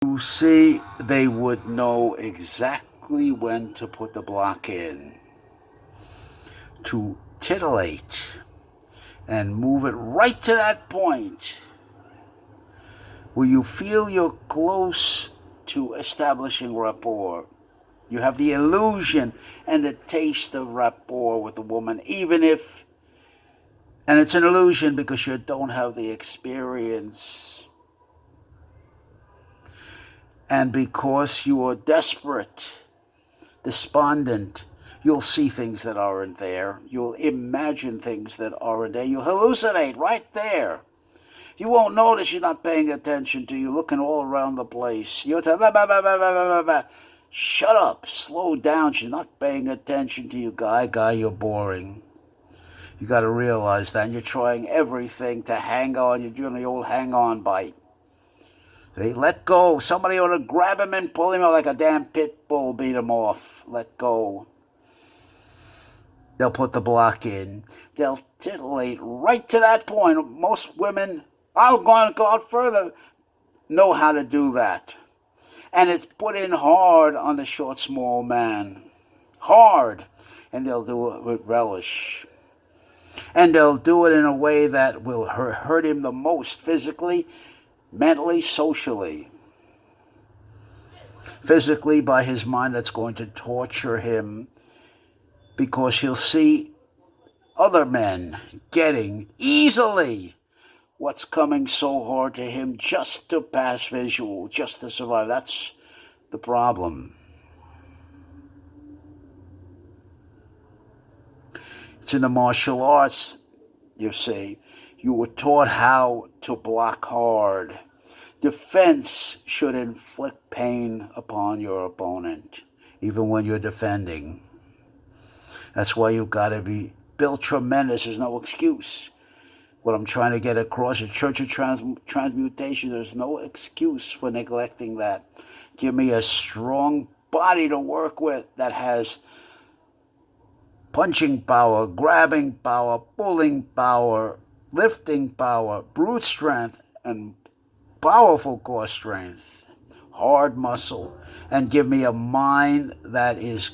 You see, they would know exactly when to put the block in to titillate and move it right to that point where you feel you're close to establishing rapport. You have the illusion and the taste of rapport with the woman, even if, and it's an illusion because you don't have the experience. And because you are desperate, despondent, you'll see things that aren't there. You'll imagine things that aren't there. You hallucinate right there. You won't notice she's not paying attention to you, looking all around the place. You'll say, bah, bah, bah, bah, bah, bah, bah. Shut up, slow down. She's not paying attention to you, guy, you're boring. You got to realize that. And you're trying everything to hang on. You're doing the old hang on bite. See, let go. Somebody ought to grab him and pull him out like a damn pit bull, beat him off. Let go. They'll put the block in. They'll titillate right to that point. Most women, I'll go out further, know how to do that. And it's put in hard on the short, small man. Hard. And they'll do it with relish. And they'll do it in a way that will hurt him the most physically, mentally, socially. Physically, by his mind, that's going to torture him because he'll see other men getting easily what's coming so hard to him just to pass visual, just to survive. That's the problem. It's in the martial arts, you see. You were taught how to block hard. Defense should inflict pain upon your opponent, even when you're defending. That's why you've got to be built tremendous. There's no excuse. What I'm trying to get across is Church of Transmutation. There's no excuse for neglecting that. Give me a strong body to work with that has punching power, grabbing power, pulling power, lifting power, brute strength, and powerful core strength, hard muscle, and give me a mind that is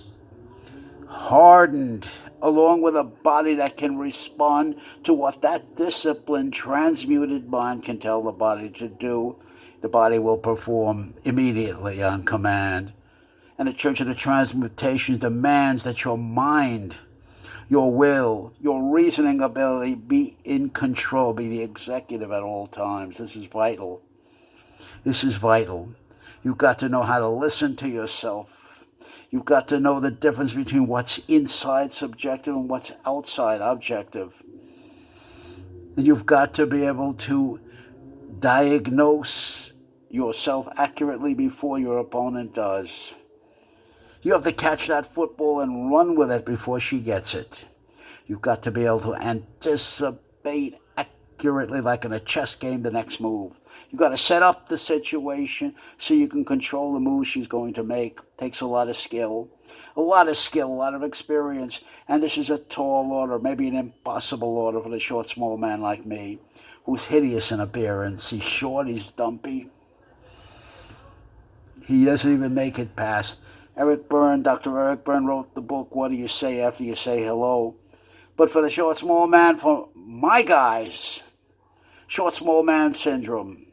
hardened, along with a body that can respond to what that disciplined, transmuted mind can tell the body to do. The body will perform immediately on command. And the Church of the Transmutation demands that your mind, your will, your reasoning ability be in control, be the executive at all times. This is vital. This is vital. You've got to know how to listen to yourself. You've got to know the difference between what's inside subjective and what's outside objective. And you've got to be able to diagnose yourself accurately before your opponent does. You have to catch that football and run with it before she gets it. You've got to be able to anticipate accurately, like in a chess game, the next move. You've got to set up the situation so you can control the move she's going to make. Takes a lot of skill, a lot of experience. And this is a tall order, maybe an impossible order for the short, small man like me, who's hideous in appearance. He's short, he's dumpy. He doesn't even make it past. Dr. Eric Berne wrote the book, What Do You Say After You Say Hello? But for the short, small man, for my guys, short, small man syndrome.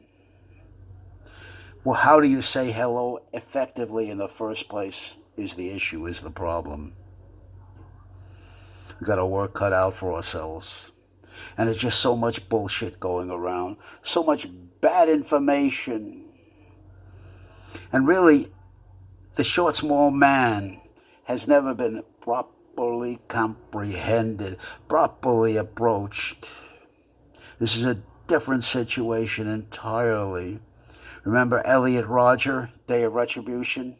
Well, how do you say hello effectively in the first place is the issue, is the problem. We've got our work cut out for ourselves. And there's just so much bullshit going around, so much bad information. And really, the short, small man has never been properly comprehended, properly approached. This is a different situation entirely. Remember Elliot Rodger, Day of Retribution?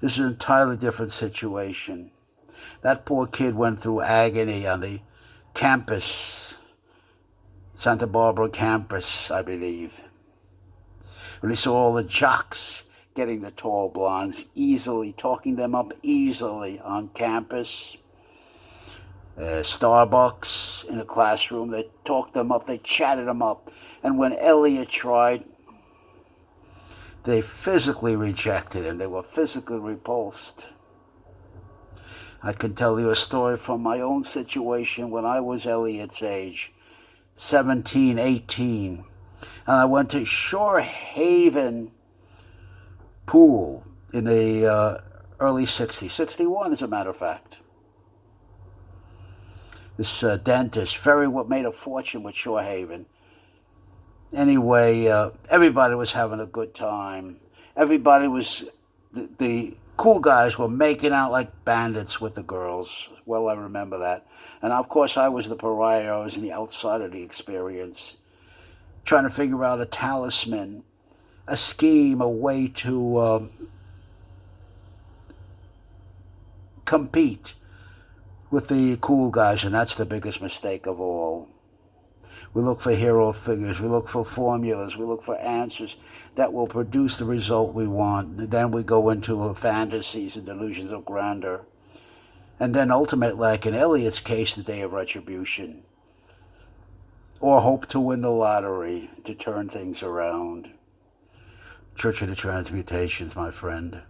This is an entirely different situation. That poor kid went through agony on the campus, Santa Barbara campus, I believe. When he saw all the jocks getting the tall blondes easily, talking them up easily on campus. Starbucks, in a classroom, they talked them up, they chatted them up. And when Elliot tried They physically rejected him. They were physically repulsed. I can tell you a story from my own situation when I was Elliot's age, 17, 18. And I went to Shore Haven Pool in the early 60s, 61 as a matter of fact. This dentist made a fortune with Shore Haven. Anyway, everybody was having a good time. Everybody was, the cool guys were making out like bandits with the girls. Well, I remember that. And of course, I was the pariah. I was on the outside of the experience, trying to figure out a talisman, a scheme, a way to compete with the cool guys, and that's the biggest mistake of all. We look for hero figures, we look for formulas, we look for answers that will produce the result we want. And then we go into fantasies and delusions of grandeur. And then ultimately, like in Elliot's case, the day of retribution. Or hope to win the lottery to turn things around. Church of the Transmutations, my friend.